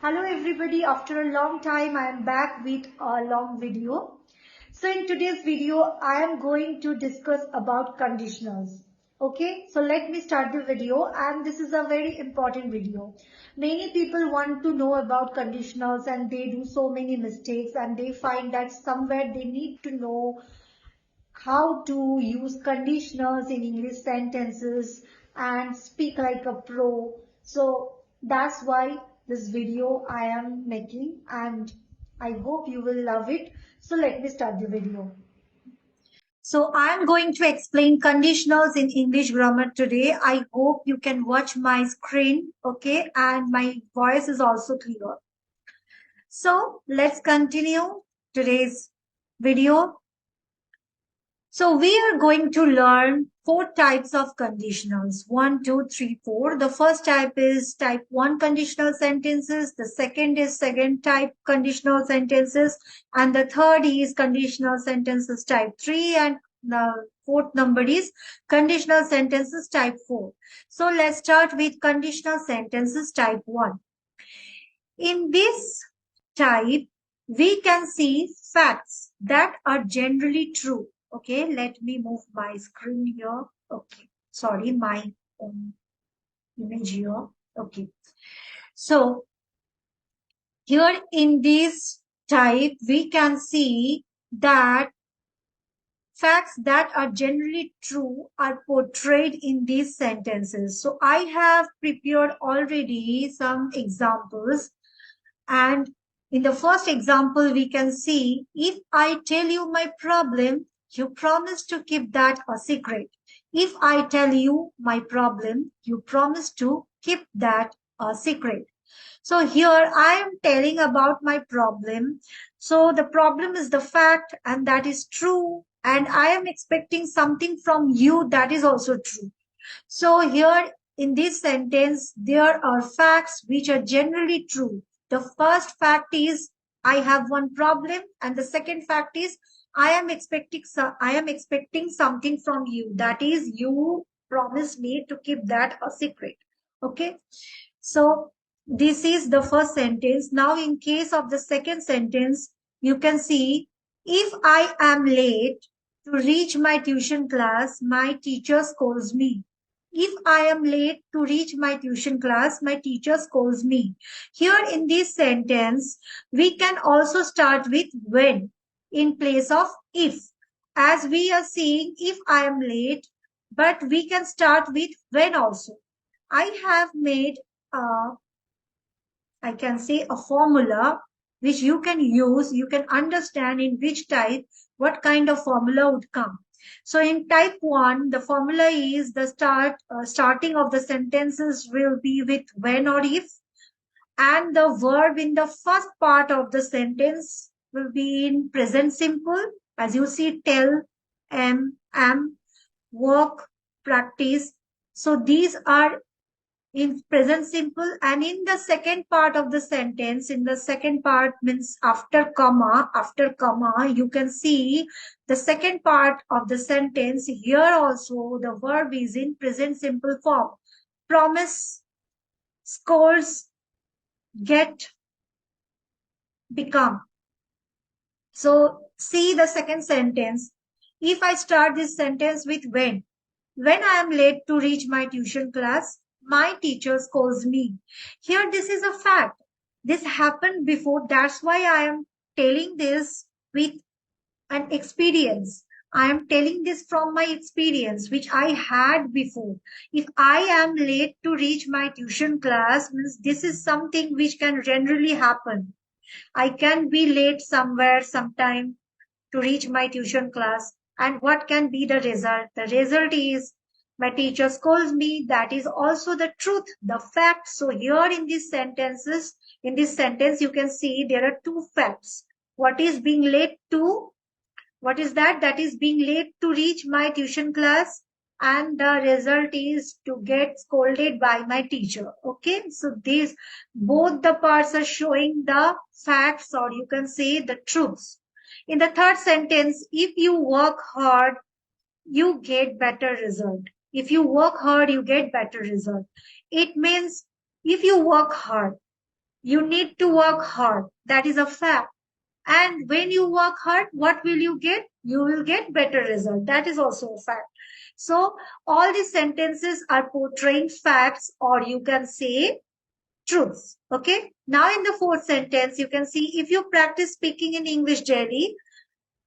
Hello everybody, after a long time I am back with a long video. So in today's video I am going to discuss about conditionals. Okay, so let me start the video, and this is a very important video. Many people want to know about conditionals and they do so many mistakes, and they find that somewhere they need to know how to use conditionals in English sentences and speak like a pro. So that's why this video I am making, and I hope you will love it. So let me start the video. So I am going to explain conditionals in English grammar today. I hope you can watch my screen, okay, and my voice is also clear. So let's continue today's video. So we are going to learn four types of conditionals. 1, 2, 3, 4. The first type is type 1 conditional sentences. The second is second type conditional sentences. And the third is conditional sentences type 3. And the fourth number is conditional sentences type 4. So let's start with conditional sentences type 1. In this type, we can see facts that are generally true. Okay, let me move my screen here. Okay, sorry, my image here. Okay, so here in this type, we can see that facts that are generally true are portrayed in these sentences. So I have prepared already some examples. And in the first example, we can see, if I tell you my problem, you promise to keep that a secret. If I tell you my problem, you promise to keep that a secret. So here I am telling about my problem. So the problem is the fact, and that is true. And I am expecting something from you that is also true. So here in this sentence, there are facts which are generally true. The first fact is I have one problem, and the second fact is I am expecting something from you. That is, you promise me to keep that a secret. Okay. So this is the first sentence. Now in case of the second sentence, you can see, if I am late to reach my tuition class, my teacher scolds me. If I am late to reach my tuition class, my teacher scolds me. Here in this sentence, we can also start with when in place of if. As we are seeing, if I am late, but we can start with when also. I have made, I can say, a formula which you can use, you can understand in which type, what kind of formula would come. So in type 1, the formula is the starting of the sentences will be with when or if, and the verb in the first part of the sentence will be in present simple. As you see, tell, am, work, practice. So these are in present simple, and in the second part of the sentence, in the second part means after comma, you can see the second part of the sentence. Here also the verb is in present simple form. Promise, scores, get, become. So see the second sentence. If I start this sentence with when I am late to reach my tuition class, my teacher scolds me. Here, this is a fact. This happened before. That's why I am telling this with an experience. I am telling this from my experience, which I had before. If I am late to reach my tuition class, means this is something which can generally happen. I can be late somewhere, sometime to reach my tuition class. And what can be the result? The result is my teacher scolds me. That is also the truth, the fact. So here in these sentences, in this sentence, you can see there are two facts. What is being late to? What is that? That is being late to reach my tuition class. And the result is to get scolded by my teacher. Okay. So these, both the parts are showing the facts, or you can say the truths. In the third sentence, if you work hard, you get better result. If you work hard, you get better result. It means if you work hard. You need to work hard. That is a fact. And when you work hard, what will you get? You will get better result. That is also a fact. So all these sentences are portraying facts, or you can say truths. Okay. Now in the fourth sentence, you can see if you practice speaking in English daily,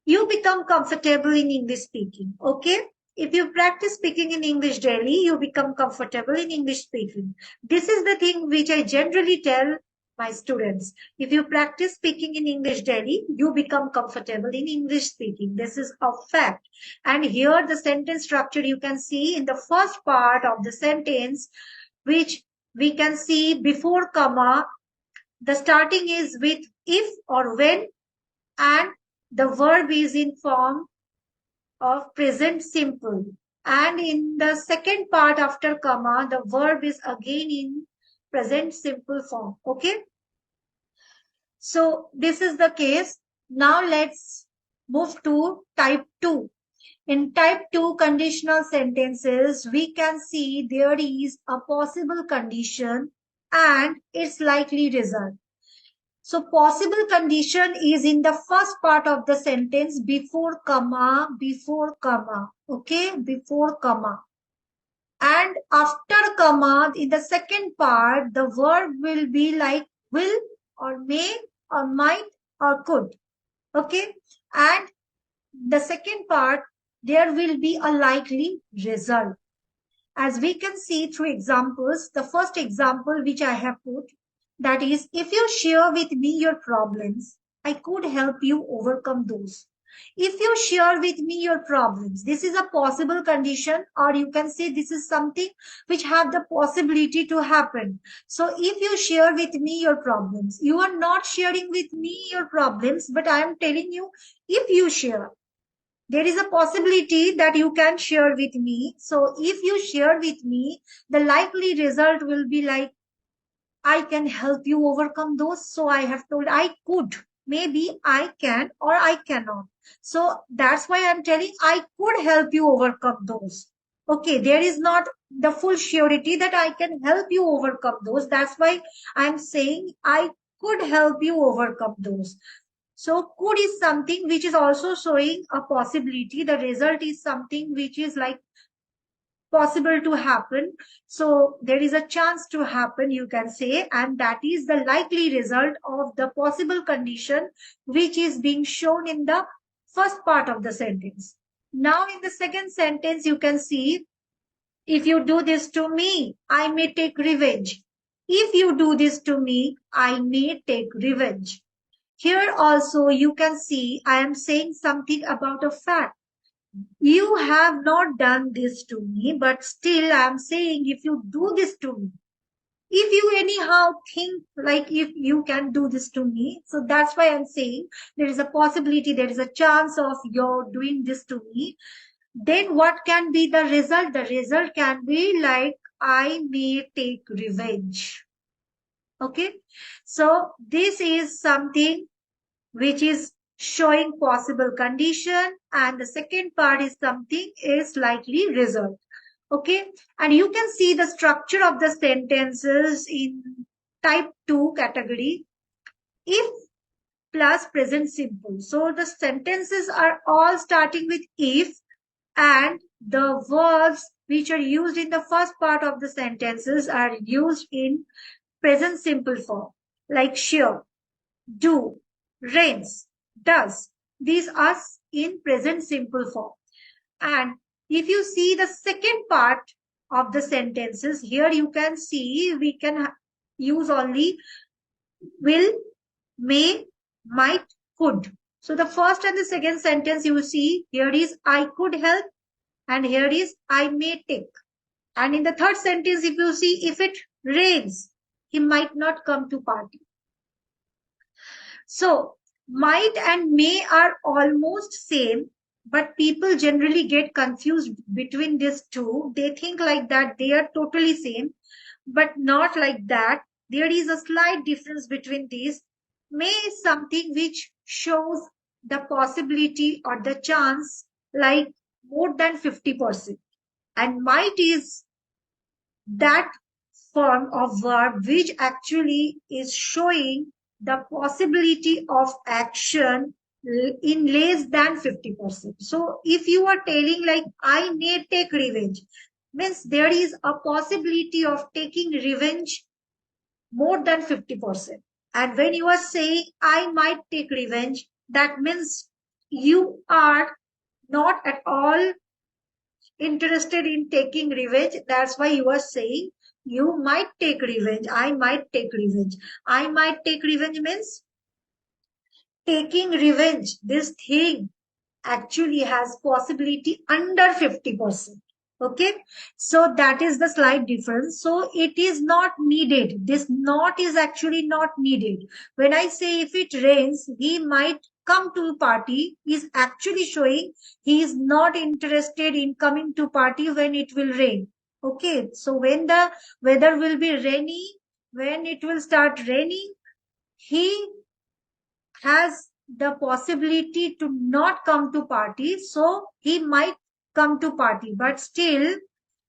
you become comfortable in English speaking. Okay. If you practice speaking in English daily, you become comfortable in English speaking. This is the thing which I generally tell my students. If you practice speaking in English daily, you become comfortable in English speaking. This is a fact. And here the sentence structure you can see in the first part of the sentence, which we can see before comma, the starting is with if or when, and the verb is in form of present simple. And in the second part after comma, the verb is again in present simple form. Okay. So this is the case. Now let's move to type 2. In type 2 conditional sentences, we can see there is a possible condition and its likely result. So possible condition is in the first part of the sentence before comma, okay, before comma. And after comma, in the second part, the verb will be like will or may or might or could, okay. And the second part, there will be a likely result. As we can see through examples, the first example which I have put, that is, if you share with me your problems, I could help you overcome those. If you share with me your problems, this is a possible condition, or you can say this is something which have the possibility to happen. So if you share with me your problems, you are not sharing with me your problems, but I am telling you, if you share, there is a possibility that you can share with me. So if you share with me, the likely result will be like, I can help you overcome those. So I have told I could, maybe I can, or I cannot. So that's why I'm telling I could help you overcome those. Okay, there is not the full surety that I can help you overcome those. That's why I'm saying I could help you overcome those. So could is something which is also showing a possibility. The result is something which is like possible to happen. So there is a chance to happen, you can say, and that is the likely result of the possible condition which is being shown in the first part of the sentence. Now in the second sentence, you can see, if you do this to me, I may take revenge. If you do this to me, I may take revenge. Here also you can see I am saying something about a fact. You have not done this to me, but still I am saying if you do this to me, if you anyhow think like if you can do this to me, so that's why I'm saying there is a possibility, there is a chance of your doing this to me. Then what can be the result? The result can be like I may take revenge. Okay. So this is something which is showing possible condition, and the second part is something is likely result. Okay, and you can see the structure of the sentences in type 2 category, if plus present simple. So the sentences are all starting with if, and the verbs which are used in the first part of the sentences are used in present simple form, like sure, do, rains, does. These are in present simple form. And if you see the second part of the sentences, here you can see we can use only will, may, might, could. So the first and the second sentence you see, here is I could help, and here is I may take. And in the third sentence, if you see, if it rains, he might not come to party. So might and may are almost same, but people generally get confused between these two. They think like that they are totally same, but not like that. There is a slight difference between these. May is something which shows the possibility or the chance like more than 50%. And might is that form of verb which actually is showing the possibility of action in less than 50%. So if you are telling like I may take revenge, means there is a possibility of taking revenge more than 50%. And when you are saying I might take revenge, that means you are not at all interested in taking revenge. That's why you are saying you might take revenge. I might take revenge. I might take revenge means taking revenge. This thing actually has possibility under 50%. Okay, so that is the slight difference. So it is not needed. This not is actually not needed. When I say if it rains, he might come to party, is actually showing he is not interested in coming to party when it will rain. Okay, so when the weather will be rainy, when it will start raining, he has the possibility to not come to party, so he might come to party, but still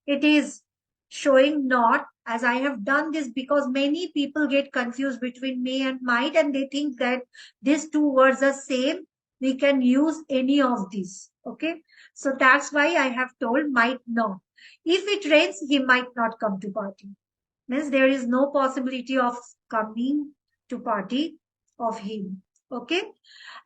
it is showing not, as I have done this because many people get confused between may and might and they think that these two words are same, we can use any of these. Okay, so that's why I have told might not. If it rains, he might not come to party, means there is no possibility of coming to party of him. Okay,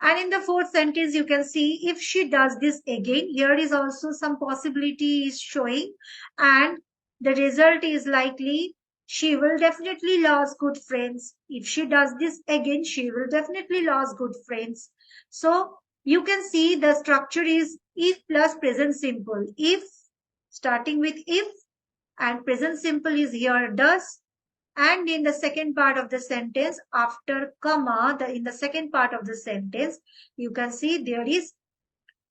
and in the fourth sentence you can see if she does this again, here is also some possibility is showing, and the result is likely she will definitely lose good friends. If she does this again, she will definitely lose good friends. So you can see the structure is if plus present simple. If, starting with if, and present simple is here does, and in the second part of the sentence after comma, in the second part of the sentence you can see there is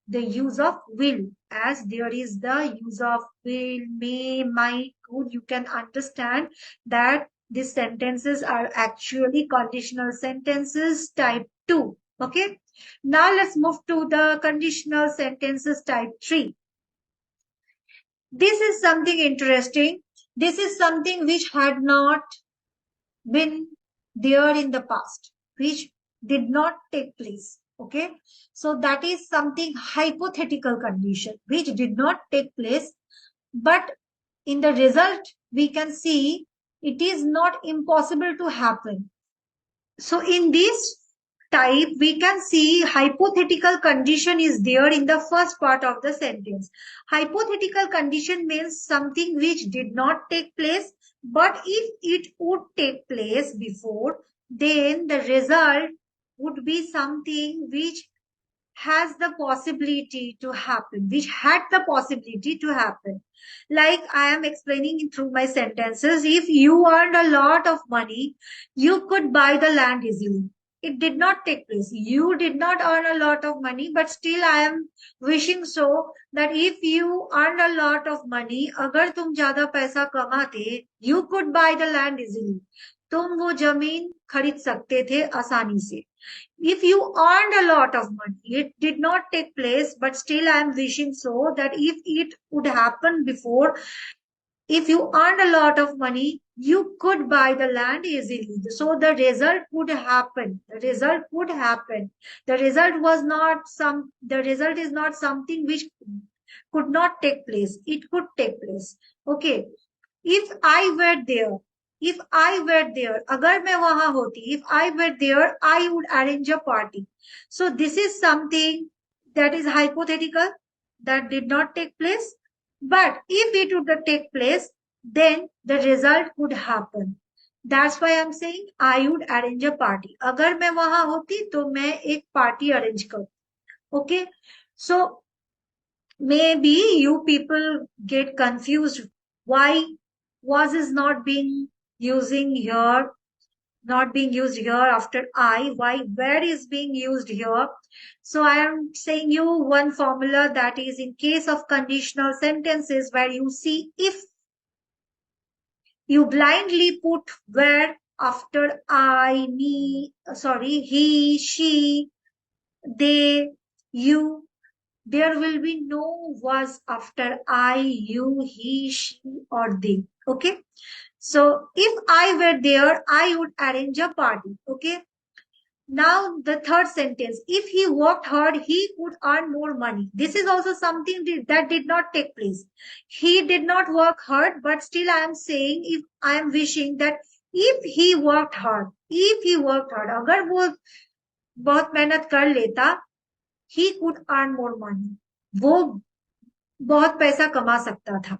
the use of will. As there is the use of will, may, might, could, you can understand that these sentences are actually conditional sentences type 2. Okay, now let's move to the conditional sentences type 3. This is something interesting. This is something which had not been there in the past, which did not take place. Okay, so that is something hypothetical condition which did not take place, but in the result we can see it is not impossible to happen. So in this type, we can see hypothetical condition is there in the first part of the sentence. Hypothetical condition means something which did not take place, but if it would take place before, then the result would be something which has the possibility to happen, which had the possibility to happen. Like I am explaining through my sentences, if you earned a lot of money, you could buy the land easily. It did not take place. You did not earn a lot of money, but still I am wishing so that if you earned a lot of money, अगर तुम ज़्यादा पैसा कमाते, you could buy the land easily. तुम वो जमीन खरीद सकते थे आसानी से. If you earned a lot of money, it did not take place, but still I am wishing so that if it would happen before, if you earned a lot of money, you could buy the land easily. So the result would happen. The result would happen. The result was not some, the result is not something which could not take place. It could take place. Okay. If I were there, if I were there, agar मैं वहां होती, if I were there, I would arrange a party. So this is something that is hypothetical, that did not take place. But if it would take place, then the result would happen. That's why I'm saying I would arrange a party. अगर मैं वहां होती तो मैं एक party arrange करती. Okay, so maybe you people get confused why was is not being using here, not being used here after I, why where is being used here. So I am saying you one formula, that is in case of conditional sentences where you see if, you blindly put where after I, me, sorry, he, she, they, you, there will be no was after I, you, he, she, or they. Okay, So if I were there, I would arrange a party. Okay. Now the third sentence, if he worked hard, he would earn more money. This is also something that did not take place. He did not work hard, but still I am saying, if I am wishing that if he worked hard, अगर वो बहुत मेहनत कर लेता, he could earn more money. वो बहुत पैसा कमा सकता था.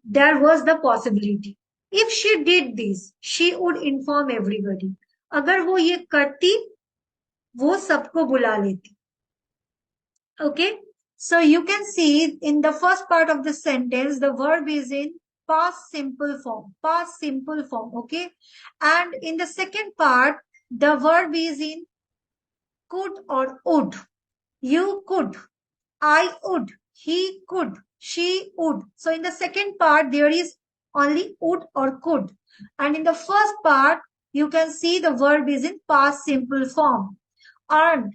There was the possibility. If she did this, she would inform everybody. अगर वो ये करती, वो सबको बुला लेती. Okay, so you can see in the first part of the sentence, the verb is in past simple form, okay, and in the second part, the verb is in could or would. You could, I would, he could, she would. So in the second part, there is only would or could, and in the first part, you can see the verb is in past simple form. Earned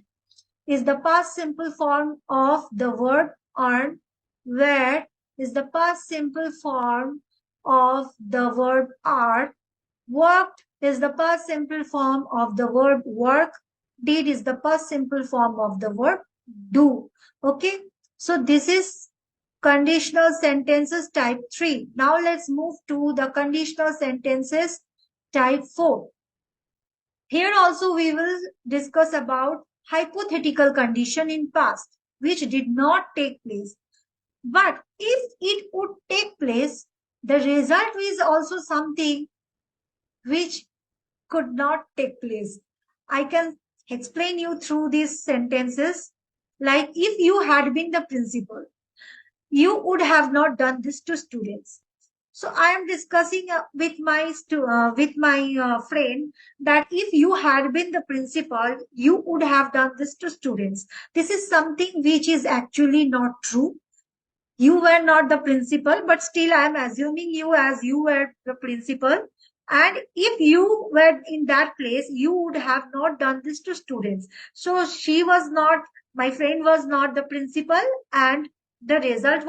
is the past simple form of the verb earn, where is the past simple form of the verb are, worked is the past simple form of the verb work, did is the past simple form of the verb do. Okay, so this is conditional sentences type 3. Now let's move to the conditional sentences type 4. Here also we will discuss about hypothetical condition in past which did not take place. But if it would take place, the result is also something which could not take place. I can explain you through these sentences. Like if you had been the principal, you would have not done this to students. So I am discussing with my friend that if you had been the principal, you would have done this to students. This is something which is actually not true. You were not the principal, but still I am assuming you as you were the principal. And if you were in that place, you would have not done this to students. So she was not, my friend was not the principal, and the result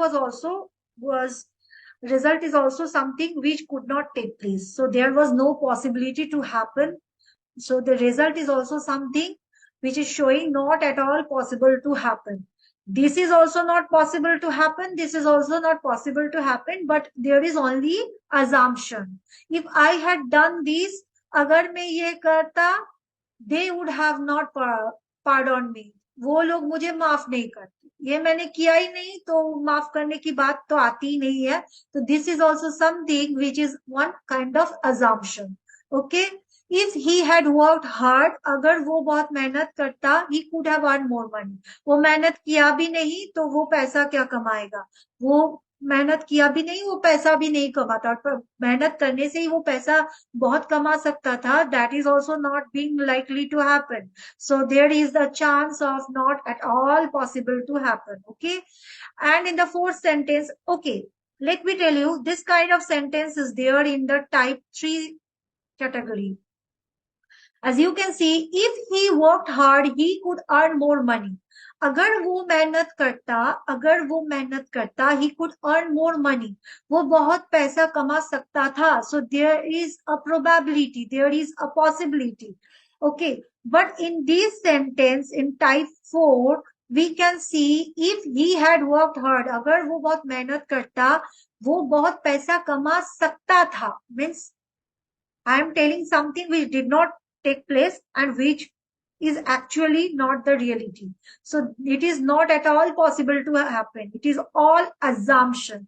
is also something which could not take place. So there was no possibility to happen. So the result is also something which is showing not at all possible to happen. This is also not possible to happen. This is also not possible to happen, but there is only assumption. If I had done this, अगर मैं ये करता, they would have not pardoned me. वो लोग मुझे माफ नहीं करते. ये मैंने किया ही नहीं, तो माफ करने की बात तो आती ही नहीं है. So this is also something which is one kind of assumption. Okay. If he had worked hard, अगर वो बहुत मेहनत करता, he could have earned more money. वो मेहनत किया भी नहीं, तो वो पैसा क्या कमाएगा? वो मेहनत किया भी नहीं, वो पैसा भी नहीं कमाता. और मेहनत करने से ही वो पैसा बहुत कमा सकता था. That is also not being likely to happen. So there is the chance of not at all possible to happen. Okay. And in the fourth sentence, okay, let me tell you, this kind of sentence is there in the type 3 category. As you can see, if he worked hard, he could earn more money. अगर वो मेहनत करता, he could earn more money. वो बहुत पैसा कमा सकता था. So there is a probability, there is a possibility. Okay, but in this sentence, in type 4, we can see if he had worked hard, अगर वो बहुत मेहनत करता, वो बहुत पैसा कमा सकता था. Means I am telling something which did not take place and which is actually not the reality. So it is not at all possible to happen. It is all assumption.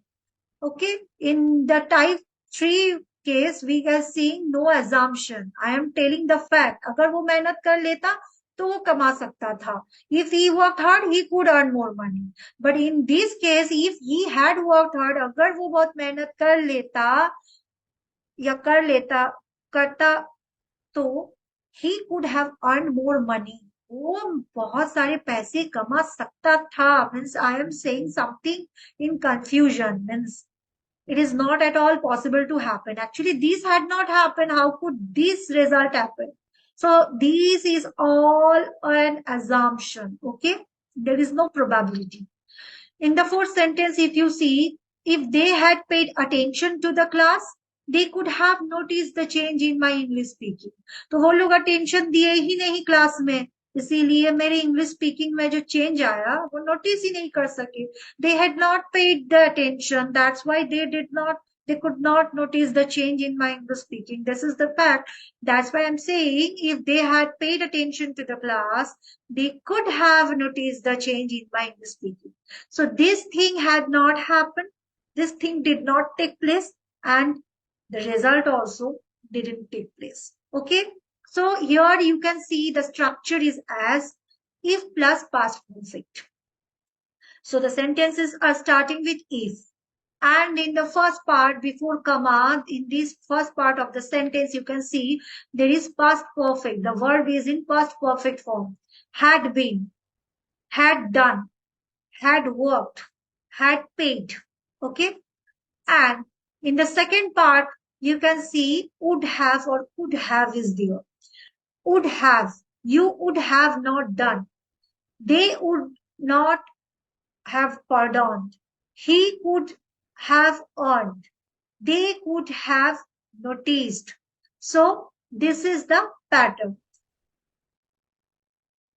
Okay. In the type 3 case, we are seeing no assumption. I am telling the fact. अगर वो मेहनत कर लेता, तो वो कमा सकता था. If he worked hard, he could earn more money. But in this case, if he had worked hard, अगर वो बहुत मेहनत कर लेता या करता, तो he could have earned more money. वो बहुत सारे पैसे कमा सकता था. Means I am saying something in confusion. Means it is not at all possible to happen. Actually, this had not happened. How could this result happen? So this is all an assumption. Okay, there is no probability. In the fourth sentence, if you see, if they had paid attention to the class, they could have noticed the change in my English speaking. तो वो लोग attention दिए ही नहीं class में, इसीलिए मेरे English speaking में जो चेंज आया वो नोटिस ही नहीं कर सके. They had not paid the attention. That's why they could not notice the change in my English speaking. This is the fact. That's why I'm saying if they had paid attention to the class, they could have noticed the change in my English speaking. So this thing had not happened. This thing did not take place, and the result also didn't take place. Okay. So here you can see the structure is as if plus past perfect. So the sentences are starting with if. And in the first part, before comma, in this first part of the sentence, you can see there is past perfect. The verb is in past perfect form. Had been, had done, had worked, had paid. Okay. And in the second part, you can see would have or could have is there. Would have. You would have not done. They would not have pardoned. He could have earned. They could have noticed. So this is the pattern.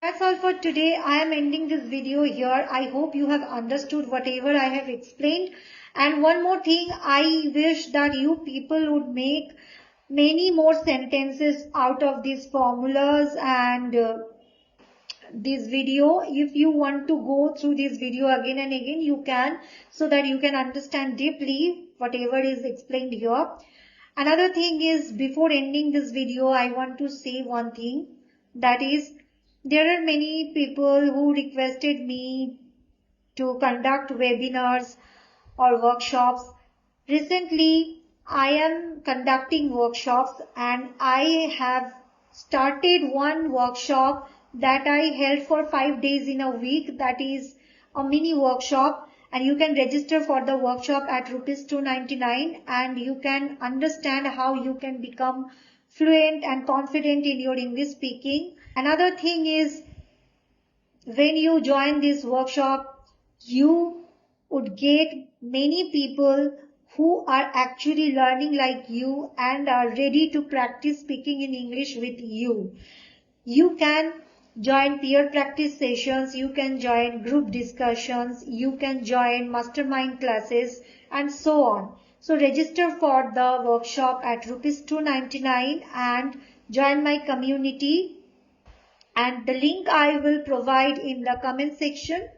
That's all for today. I am ending this video here. I hope you have understood whatever I have explained. And one more thing, I wish that you people would make many more sentences out of these formulas and this video. If you want to go through this video again and again, you can, so that you can understand deeply whatever is explained here. Another thing is, before ending this video, I want to say one thing, that is, there are many people who requested me to conduct webinars or workshops. Recently, I am conducting workshops, and I have started one workshop that I held for 5 days in a week. That is a mini workshop, and you can register for the workshop at rupees 299, and you can understand how you can become fluent and confident in your English speaking. Another thing is, when you join this workshop, you would get many people who are actually learning like you and are ready to practice speaking in English with you. You can join peer practice sessions, you can join group discussions, you can join mastermind classes, and so on. So register for the workshop at rupees 299 and join my community, and the link I will provide in the comment section,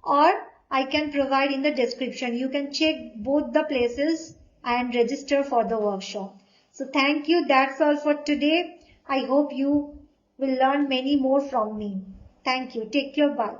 or I can provide in the description. You can check both the places and register for the workshop. So thank you. That's all for today. I hope you will learn many more from me. Thank you. Take care. Bye.